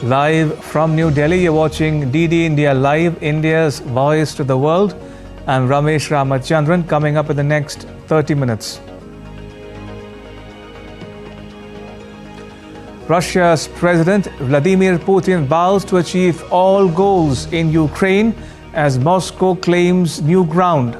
Live from New Delhi, you're watching DD India Live, India's voice to the world. I'm Ramesh Ramachandran. Coming up in the next 30 minutes. Russia's President Vladimir Putin vows to achieve all goals in Ukraine as Moscow claims new ground.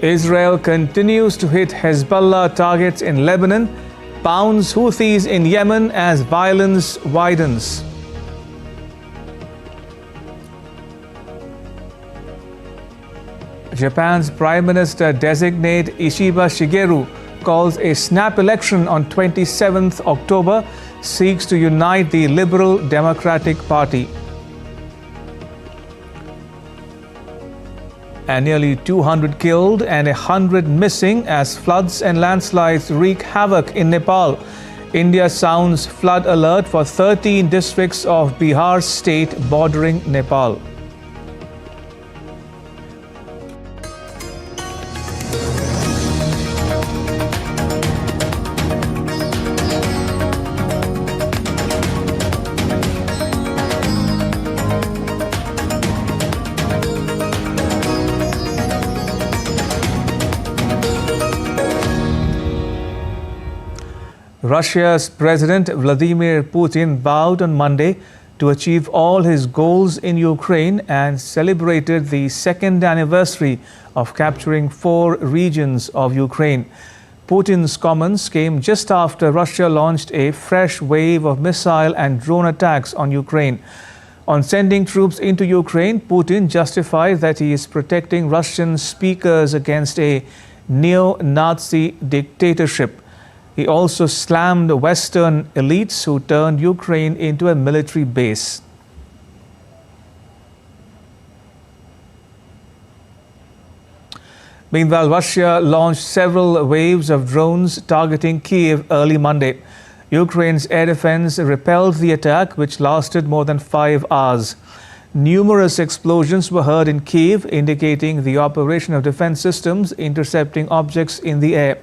Israel continues to hit Hezbollah targets in Lebanon, pounds Houthis in Yemen as violence widens. Japan's Prime Minister designate Ishiba Shigeru calls a snap election on 27th October, seeks to unite the Liberal Democratic Party. And nearly 200 killed and 100 missing as floods and landslides wreak havoc in Nepal. India sounds flood alert for 13 districts of Bihar state bordering Nepal. Russia's President Vladimir Putin vowed on Monday to achieve all his goals in Ukraine and celebrated the second anniversary of capturing 4 regions of Ukraine. Putin's comments came just after Russia launched a fresh wave of missile and drone attacks on Ukraine. On sending troops into Ukraine, Putin justified that he is protecting Russian speakers against a neo-Nazi dictatorship. He also slammed Western elites who turned Ukraine into a military base. Meanwhile, Russia launched several waves of drones targeting Kyiv early Monday. Ukraine's air defense repelled the attack, which lasted more than 5 hours. Numerous explosions were heard in Kyiv, indicating the operation of defense systems intercepting objects in the air.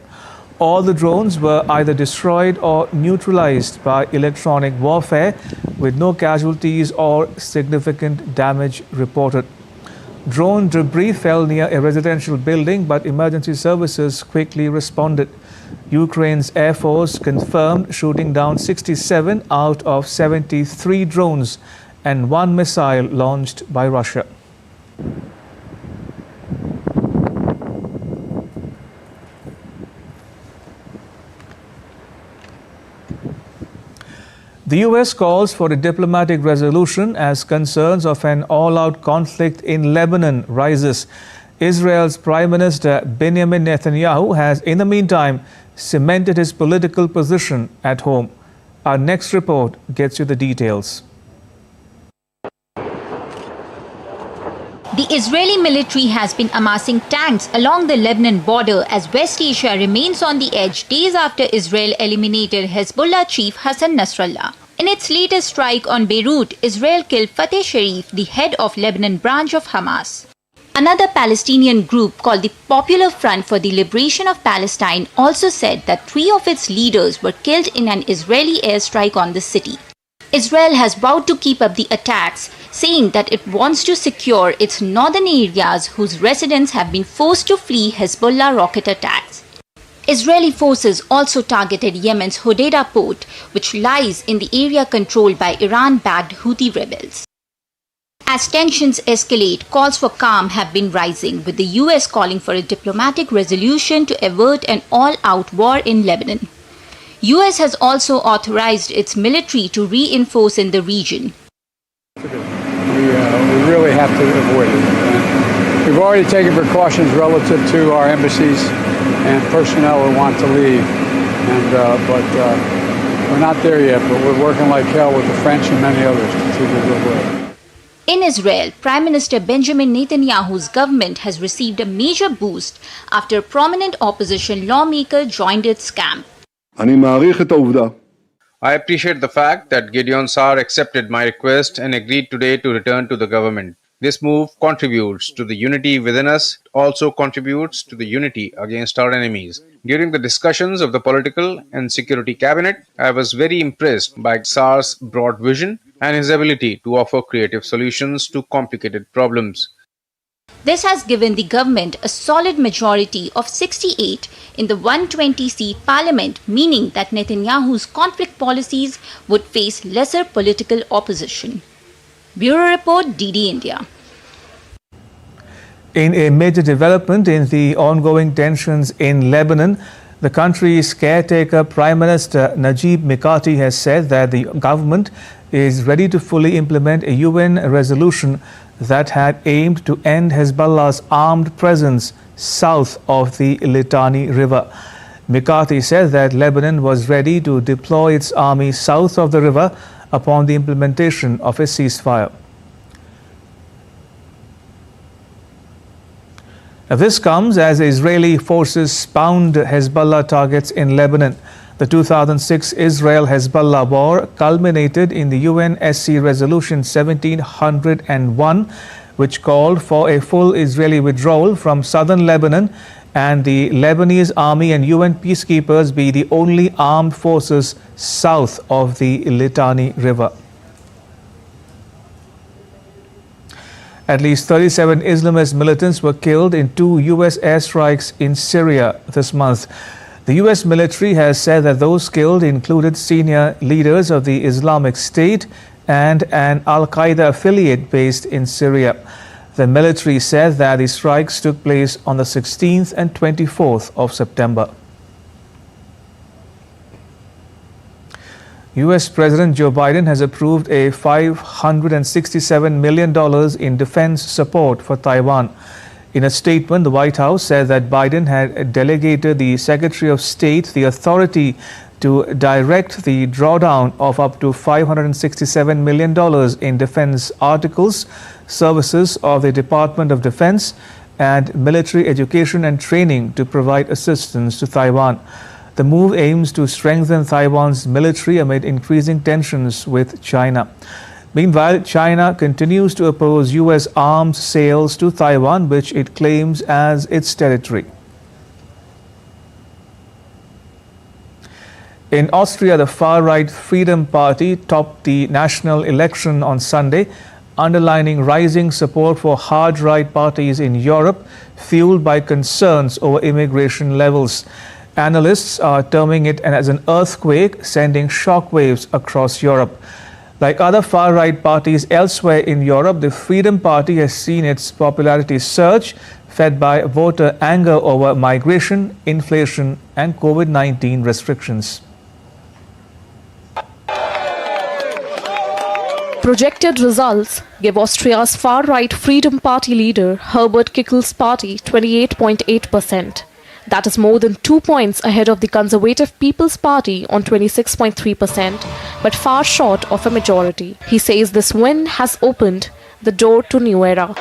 All the drones were either destroyed or neutralized by electronic warfare, with no casualties or significant damage reported. Drone debris fell near a residential building, but emergency services quickly responded. Ukraine's Air Force confirmed shooting down 67 out of 73 drones and 1 missile launched by Russia. The US calls for a diplomatic resolution as concerns of an all-out conflict in Lebanon rises. Israel's Prime Minister Benjamin Netanyahu has, in the meantime, cemented his political position at home. Our next report gets you the details. The Israeli military has been amassing tanks along the Lebanon border as West Asia remains on the edge days after Israel eliminated Hezbollah chief Hassan Nasrallah. In its latest strike on Beirut, Israel killed Fateh Sharif, the head of Lebanon branch of Hamas. Another Palestinian group called the Popular Front for the Liberation of Palestine also said that 3 of its leaders were killed in an Israeli airstrike on the city. Israel has vowed to keep up the attacks, saying that it wants to secure its northern areas whose residents have been forced to flee Hezbollah rocket attacks. Israeli forces also targeted Yemen's Hodeidah port, which lies in the area controlled by Iran-backed Houthi rebels. As tensions escalate, calls for calm have been rising, with the US calling for a diplomatic resolution to avert an all-out war in Lebanon. US has also authorized its military to reinforce in the region. We really have to avoid it. We've already taken precautions relative to our embassies and personnel who want to leave, but we're not there yet, but we're working like hell with the French and many others to keep it good. In Israel, Prime Minister Benjamin Netanyahu's government has received a major boost after a prominent opposition lawmaker joined its camp. I appreciate the fact that Gideon Sa'ar accepted my request and agreed today to return to the government. This move contributes to the unity within us, also contributes to the unity against our enemies. During the discussions of the Political and Security Cabinet, I was very impressed by Prasar's broad vision and his ability to offer creative solutions to complicated problems. This has given the government a solid majority of 68 in the 120-seat parliament, meaning that Netanyahu's conflict policies would face lesser political opposition. Bureau Report, DD India. In a major development in the ongoing tensions in Lebanon, the country's caretaker Prime Minister Najib Mikati has said that the government is ready to fully implement a UN resolution that had aimed to end Hezbollah's armed presence south of the Litani River. Mikati said that Lebanon was ready to deploy its army south of the river upon the implementation of a ceasefire. This comes as Israeli forces pound Hezbollah targets in Lebanon. The 2006 Israel-Hezbollah war culminated in the UNSC Resolution 1701, which called for a full Israeli withdrawal from southern Lebanon and the Lebanese army and UN peacekeepers be the only armed forces south of the Litani River. At least 37 Islamist militants were killed in 2 U.S. airstrikes in Syria this month. The U.S. military has said that those killed included senior leaders of the Islamic State and an Al-Qaeda affiliate based in Syria. The military said that the strikes took place on the 16th and 24th of September. U.S. President Joe Biden has approved a $567 million in defense support for Taiwan. In a statement, the White House said that Biden had delegated the Secretary of State the authority to direct the drawdown of up to $567 million in defense articles, services of the Department of Defense, and military education and training to provide assistance to Taiwan. The move aims to strengthen Taiwan's military amid increasing tensions with China. Meanwhile, China continues to oppose U.S. arms sales to Taiwan, which it claims as its territory. In Austria, the far-right Freedom Party topped the national election on Sunday, underlining rising support for hard-right parties in Europe, fueled by concerns over immigration levels. Analysts are terming it as an earthquake, sending shockwaves across Europe. Like other far-right parties elsewhere in Europe, the Freedom Party has seen its popularity surge, fed by voter anger over migration, inflation, and COVID-19 restrictions. Projected results give Austria's far-right Freedom Party leader Herbert Kickell's party 28.8%. That is more than 2 points ahead of the Conservative People's Party on 26.3%, but far short of a majority. He says this win has opened the door to a new era.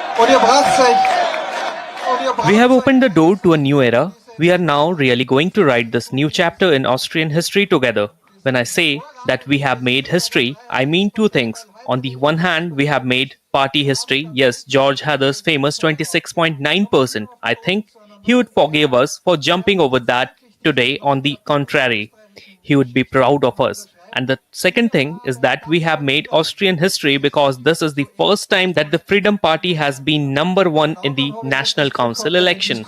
We have opened the door to a new era. We are now really going to write this new chapter in Austrian history together. When I say that we have made history, I mean two things. On the one hand, we have made party history. Yes, George Hather's famous 26.9%. I think he would forgive us for jumping over that today. On the contrary, he would be proud of us. And the second thing is that we have made Austrian history because this is the first time that the Freedom Party has been number one in the National Council election.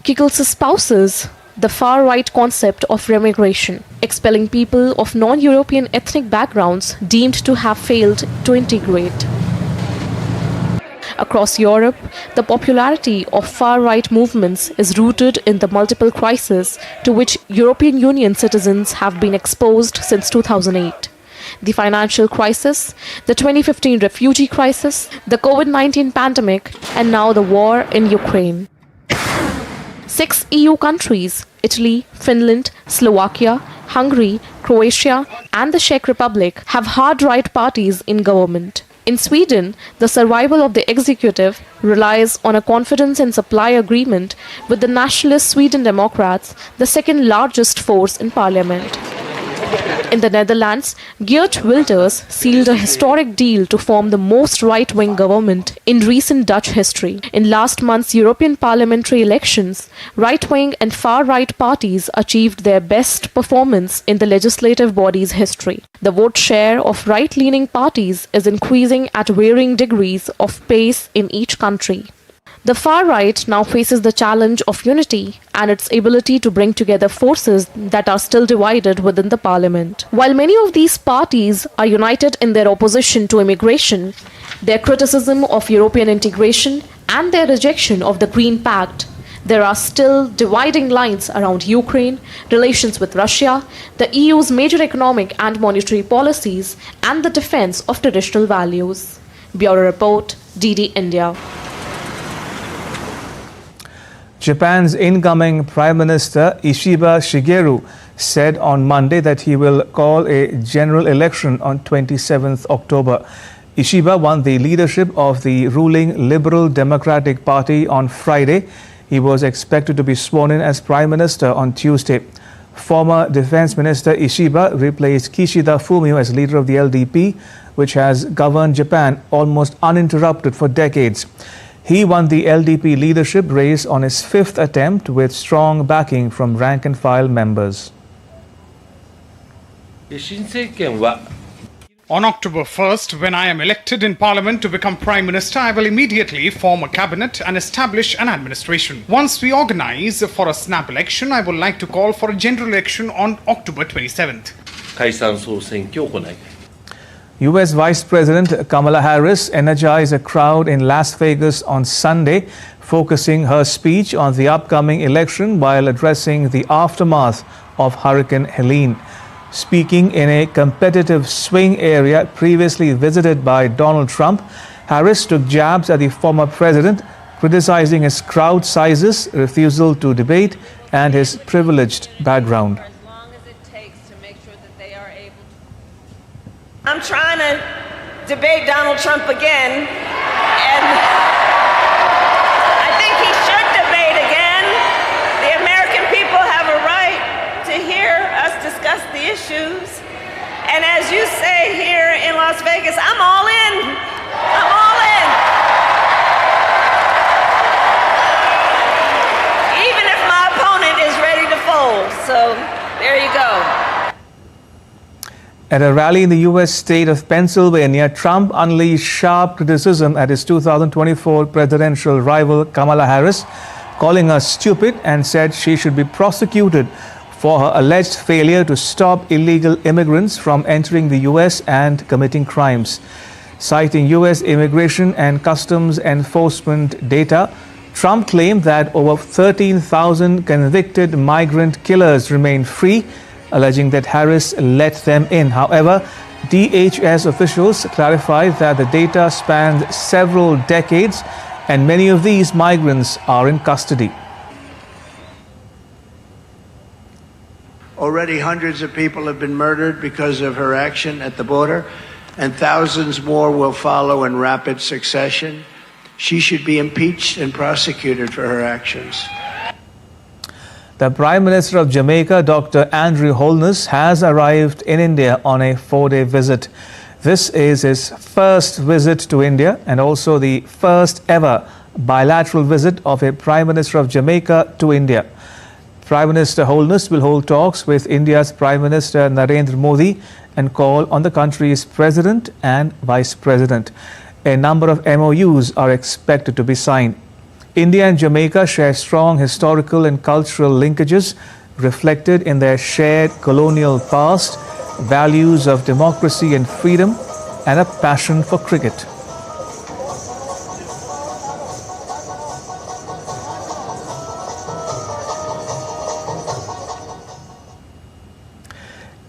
Kickell espouses the far-right concept of remigration, expelling people of non-European ethnic backgrounds deemed to have failed to integrate. Across Europe, the popularity of far-right movements is rooted in the multiple crises to which European Union citizens have been exposed since 2008. The financial crisis, the 2015 refugee crisis, the COVID-19 pandemic, and now the war in Ukraine. 6 EU countries, Italy, Finland, Slovakia, Hungary, Croatia, and the Czech Republic, have hard-right parties in government. In Sweden, the survival of the executive relies on a confidence and supply agreement with the nationalist Sweden Democrats, the second largest force in parliament. In the Netherlands, Geert Wilders sealed a historic deal to form the most right-wing government in recent Dutch history. In last month's European parliamentary elections, right-wing and far-right parties achieved their best performance in the legislative body's history. The vote share of right-leaning parties is increasing at varying degrees of pace in each country. The far right now faces the challenge of unity and its ability to bring together forces that are still divided within the parliament. While many of these parties are united in their opposition to immigration, their criticism of European integration and their rejection of the Green Pact, there are still dividing lines around Ukraine, relations with Russia, the EU's major economic and monetary policies, and the defense of traditional values. Bureau Report, DD India. Japan's incoming Prime Minister Ishiba Shigeru said on Monday that he will call a general election on 27th October. Ishiba won the leadership of the ruling Liberal Democratic Party on Friday. He was expected to be sworn in as Prime Minister on Tuesday. Former Defense Minister Ishiba replaced Kishida Fumio as leader of the LDP, which has governed Japan almost uninterrupted for decades. He won the LDP leadership race on his fifth attempt with strong backing from rank-and-file members. On October 1st, when I am elected in Parliament to become Prime Minister, I will immediately form a cabinet and establish an administration. Once we organize for a snap election, I would like to call for a general election on October 27th. U.S. Vice President Kamala Harris energized a crowd in Las Vegas on Sunday, focusing her speech on the upcoming election while addressing the aftermath of Hurricane Helene. Speaking in a competitive swing area previously visited by Donald Trump, Harris took jabs at the former president, criticizing his crowd sizes, refusal to debate, and his privileged background. I'm trying to debate Donald Trump again, and I think he should debate again. The American people have a right to hear us discuss the issues. And as you say here in Las Vegas, I'm all in. I'm all in. Even if my opponent is ready to fold. So there you go. At a rally in the U.S. state of Pennsylvania, Trump unleashed sharp criticism at his 2024 presidential rival Kamala Harris, calling her stupid and said she should be prosecuted for her alleged failure to stop illegal immigrants from entering the U.S. and committing crimes. Citing U.S. Immigration and Customs Enforcement data, Trump claimed that over 13,000 convicted migrant killers remain free, alleging that Harris let them in. However, DHS officials clarified that the data spans several decades and many of these migrants are in custody. Already hundreds of people have been murdered because of her action at the border, and thousands more will follow in rapid succession. She should be impeached and prosecuted for her actions. The Prime Minister of Jamaica, Dr. Andrew Holness, has arrived in India on a 4-day visit. This is his first visit to India and also the first ever bilateral visit of a Prime Minister of Jamaica to India. Prime Minister Holness will hold talks with India's Prime Minister Narendra Modi and call on the country's President and Vice President. A number of MOUs are expected to be signed. India and Jamaica share strong historical and cultural linkages reflected in their shared colonial past, values of democracy and freedom, and a passion for cricket.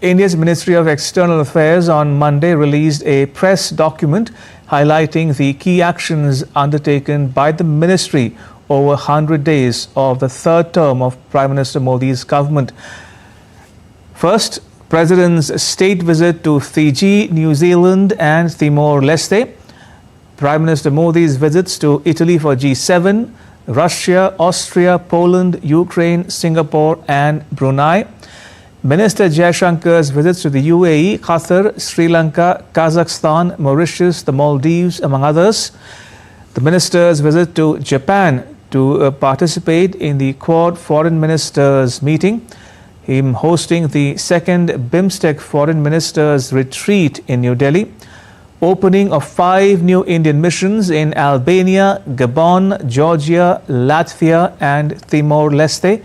India's Ministry of External Affairs on Monday released a press document highlighting the key actions undertaken by the ministry over 100 days of the third term of Prime Minister Modi's government. First, President's state visit to Fiji, New Zealand and Timor-Leste. Prime Minister Modi's visits to Italy for G7, Russia, Austria, Poland, Ukraine, Singapore and Brunei. Minister Jaishankar's visits to the UAE, Qatar, Sri Lanka, Kazakhstan, Mauritius, the Maldives, among others. The minister's visit to Japan to participate in the Quad Foreign Ministers meeting. Him hosting the second BIMSTEC Foreign Ministers retreat in New Delhi. Opening of 5 new Indian missions in Albania, Gabon, Georgia, Latvia and Timor-Leste,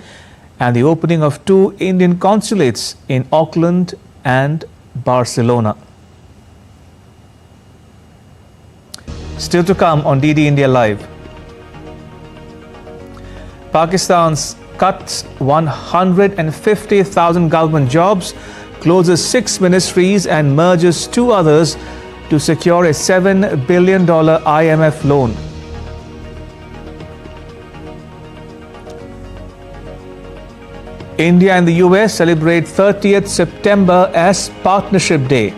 and the opening of 2 Indian consulates in Auckland and Barcelona. Still to come on DD India Live. Pakistan's cuts 150,000 government jobs, closes 6 ministries and merges 2 others to secure a $7 billion IMF loan. India and the US celebrate 30th September as Partnership Day.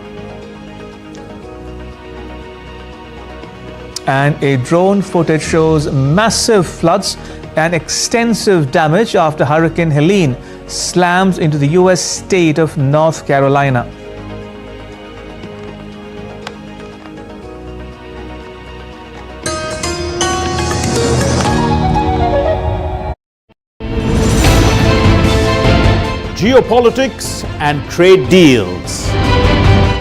And a drone footage shows massive floods and extensive damage after Hurricane Helene slams into the US state of North Carolina. Geopolitics and trade deals.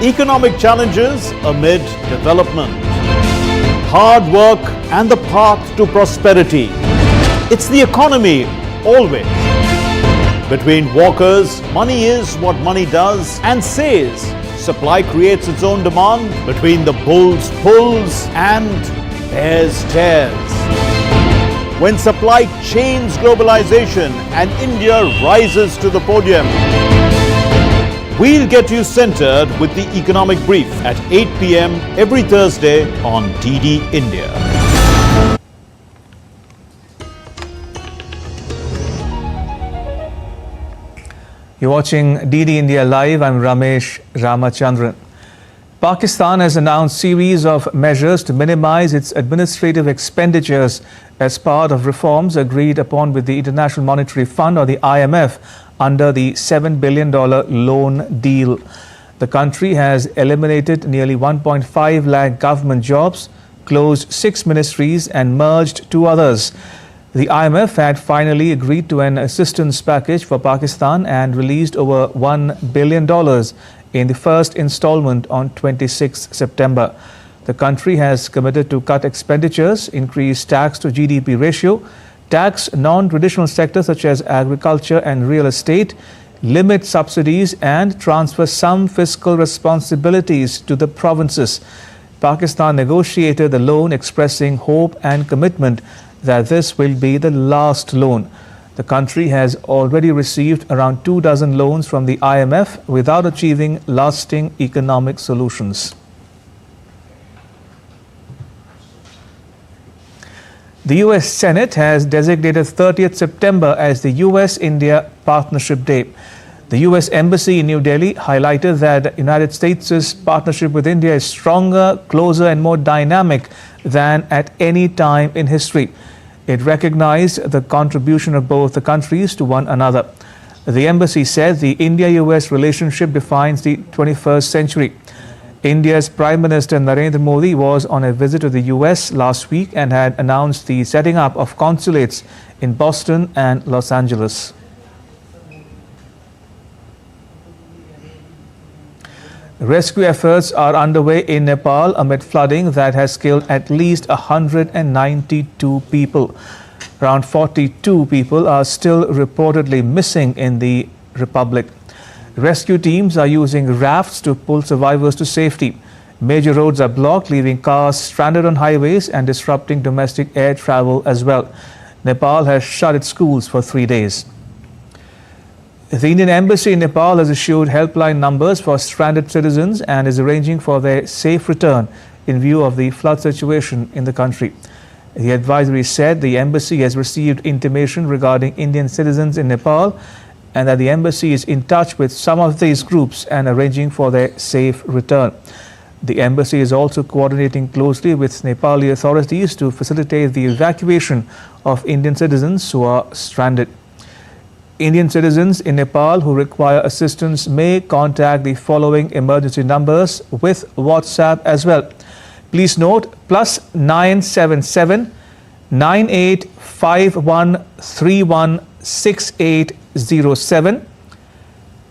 Economic challenges amid development. Hard work and the path to prosperity. It's the economy, always. Between walkers, money is what money does and says. Supply creates its own demand. Between the bulls pulls and bears tears. When supply chains globalization and India rises to the podium. We'll get you centered with the Economic Brief at 8 p.m. every Thursday on DD India. You're watching DD India Live. I'm Ramesh Ramachandran. Pakistan has announced series of measures to minimize its administrative expenditures as part of reforms agreed upon with the International Monetary Fund or the IMF under the $7 billion loan deal. The country has eliminated nearly 1.5 lakh government jobs, closed 6 ministries and merged 2 others. The IMF had finally agreed to an assistance package for Pakistan and released over $1 billion in the first installment on 26 September. The country has committed to cut expenditures, increase tax to GDP ratio, tax non-traditional sectors such as agriculture and real estate, limit subsidies and transfer some fiscal responsibilities to the provinces. Pakistan negotiated the loan, expressing hope and commitment that this will be the last loan. The country has already received around 24 loans from the IMF without achieving lasting economic solutions. The US Senate has designated 30th September as the US-India Partnership Day. The US Embassy in New Delhi highlighted that the United States' partnership with India is stronger, closer and more dynamic than at any time in history. It recognized the contribution of both the countries to one another. The embassy said the India-US relationship defines the 21st century. India's Prime Minister Narendra Modi was on a visit to the US last week and had announced the setting up of consulates in Boston and Los Angeles. Rescue efforts are underway in Nepal amid flooding that has killed at least 192 people. Around 42 people are still reportedly missing in the Republic. Rescue teams are using rafts to pull survivors to safety. Major roads are blocked, leaving cars stranded on highways and disrupting domestic air travel as well. Nepal has shut its schools for 3 days. The Indian Embassy in Nepal has issued helpline numbers for stranded citizens and is arranging for their safe return in view of the flood situation in the country. The advisory said the embassy has received intimation regarding Indian citizens in Nepal and that the embassy is in touch with some of these groups and arranging for their safe return. The embassy is also coordinating closely with Nepali authorities to facilitate the evacuation of Indian citizens who are stranded. Indian citizens in Nepal who require assistance may contact the following emergency numbers with WhatsApp as well. Please note +977 9851 316807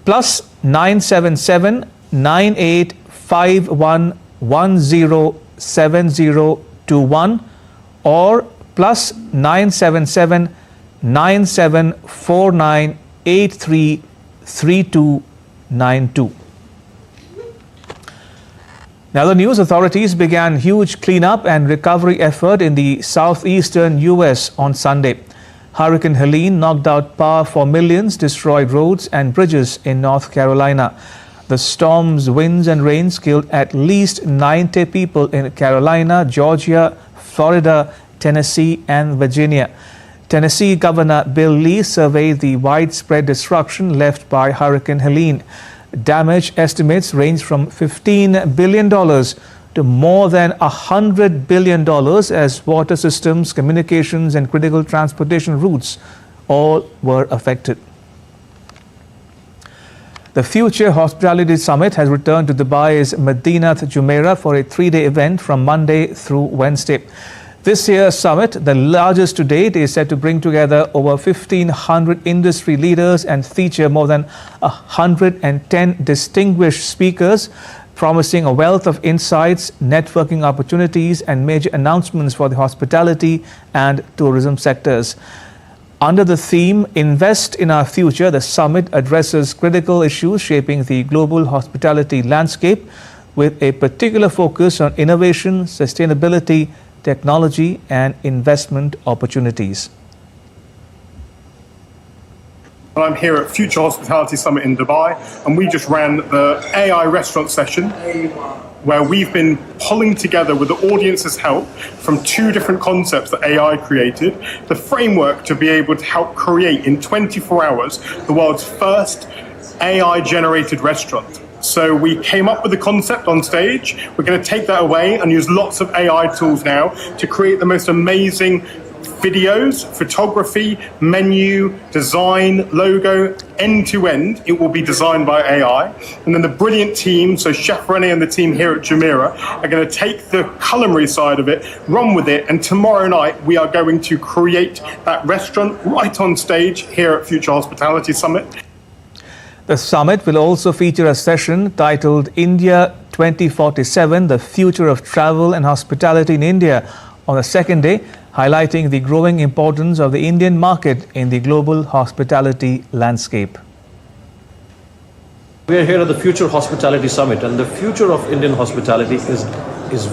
+977 9851 107021 or +977 9749 833292. Now, the news authorities began huge cleanup and recovery effort in the southeastern U.S. on Sunday. Hurricane Helene knocked out power for millions, destroyed roads and bridges in North Carolina. The storm's winds and rains killed at least 90 people in Carolina, Georgia, Florida, Tennessee and Virginia. Tennessee Governor Bill Lee surveyed the widespread destruction left by Hurricane Helene. Damage estimates range from $15 billion to more than $100 billion as water systems, communications and critical transportation routes all were affected. The Future Hospitality Summit has returned to Dubai's Madinat Jumeirah for a 3-day event from Monday through Wednesday. This year's summit, the largest to date, is set to bring together over 1,500 industry leaders and feature more than 110 distinguished speakers, promising a wealth of insights, networking opportunities and major announcements for the hospitality and tourism sectors. Under the theme, Invest in Our Future, the summit addresses critical issues shaping the global hospitality landscape with a particular focus on innovation, sustainability, technology and investment opportunities. I'm here at Future Hospitality Summit in Dubai, and we just ran the AI restaurant session where we've been pulling together, with the audience's help, from 2 different concepts that AI created, the framework to be able to help create in 24 hours the world's first AI-generated restaurant. So we came up with the concept on stage. We're going to take that away and use lots of AI tools now to create the most amazing videos, photography, menu, design, logo, end to end. It will be designed by AI. And then the brilliant team, so Chef Rene and the team here at Jumeirah, are going to take the culinary side of it, run with it, and tomorrow night we are going to create that restaurant right on stage here at Future Hospitality Summit. The summit will also feature a session titled India 2047, the future of travel and hospitality in India, on the second day, highlighting the growing importance of the Indian market in the global hospitality landscape. We are here at the Future Hospitality Summit, and the future of Indian hospitality is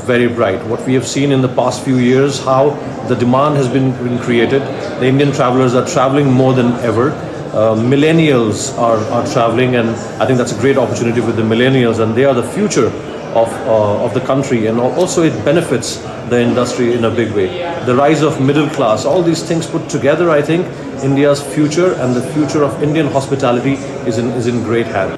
very bright. What we have seen in the past few years, how the demand has been created. The Indian travelers are traveling more than ever. Millennials are traveling, and I think that's a great opportunity with the millennials, and they are the future of the country, and also it benefits the industry in a big way. The rise of middle class, all these things put together, I think India's future and the future of Indian hospitality is in great hands.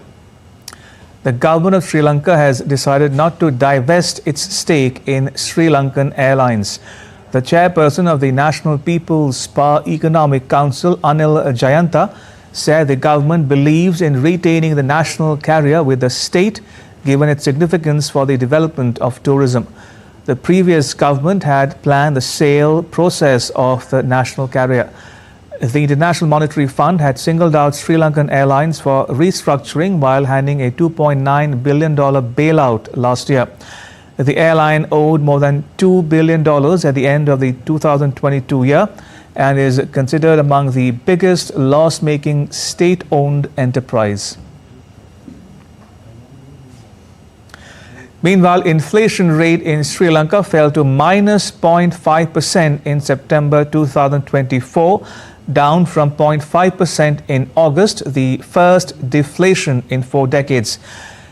The government of Sri Lanka has decided not to divest its stake in Sri Lankan Airlines. The chairperson of the National People's Spa Economic Council, Anil Jayanta, said the government believes in retaining the national carrier with the state, given its significance for the development of tourism. The previous government had planned the sale process of the national carrier. The International Monetary Fund had singled out Sri Lankan Airlines for restructuring while handing a $2.9 billion bailout last year. The airline owed more than $2 billion at the end of the 2022 year and is considered among the biggest loss-making state-owned enterprise. Meanwhile, inflation rate in Sri Lanka fell to -0.5% in September 2024, down from 0.5% in August, the first deflation in 4 decades.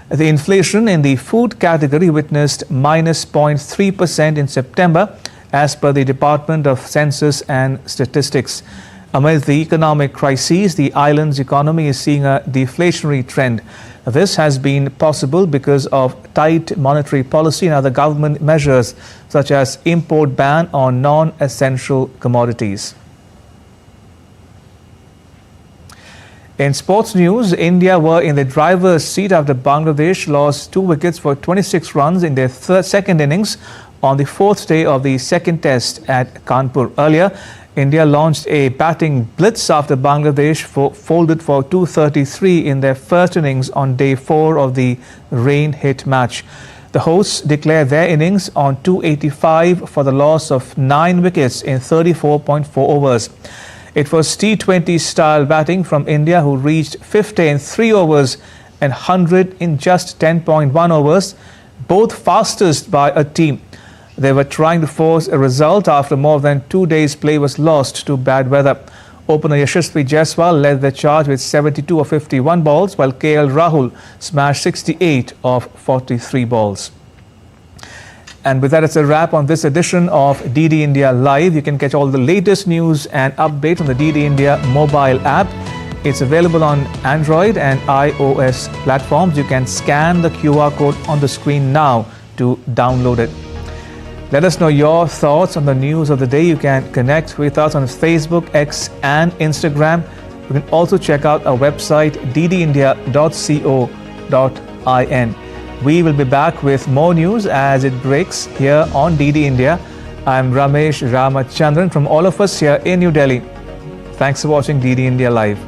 The inflation in the food category witnessed -0.3% in September, as per the Department of Census and Statistics. Amid the economic crises, the island's economy is seeing a deflationary trend. This has been possible because of tight monetary policy and other government measures, such as import ban on non-essential commodities. In sports news, India were in the driver's seat after Bangladesh lost 2 wickets for 26 runs in their second innings on the 4th day of the second test at Kanpur. Earlier, India launched a batting blitz after Bangladesh folded for 233 in their first innings on day 4 of the rain-hit match. The hosts declared their innings on 285 for the loss of 9 wickets in 34.4 overs. It was T20 style batting from India, who reached 50 in 3 overs and 100 in just 10.1 overs, both fastest by a team. They were trying to force a result after more than 2 days' play was lost to bad weather. Opener Yashasvi Jaiswal led the charge with 72 of 51 balls, while KL Rahul smashed 68 of 43 balls. And with that, it's a wrap on this edition of DD India Live. You can catch all the latest news and updates on the DD India mobile app. It's available on Android and iOS platforms. You can scan the QR code on the screen now to download it. Let us know your thoughts on the news of the day. You can connect with us on Facebook, X and Instagram. You can also check out our website ddindia.co.in. We will be back with more news as it breaks here on DD India. I'm Ramesh Ramachandran from all of us here in New Delhi. Thanks for watching DD India Live.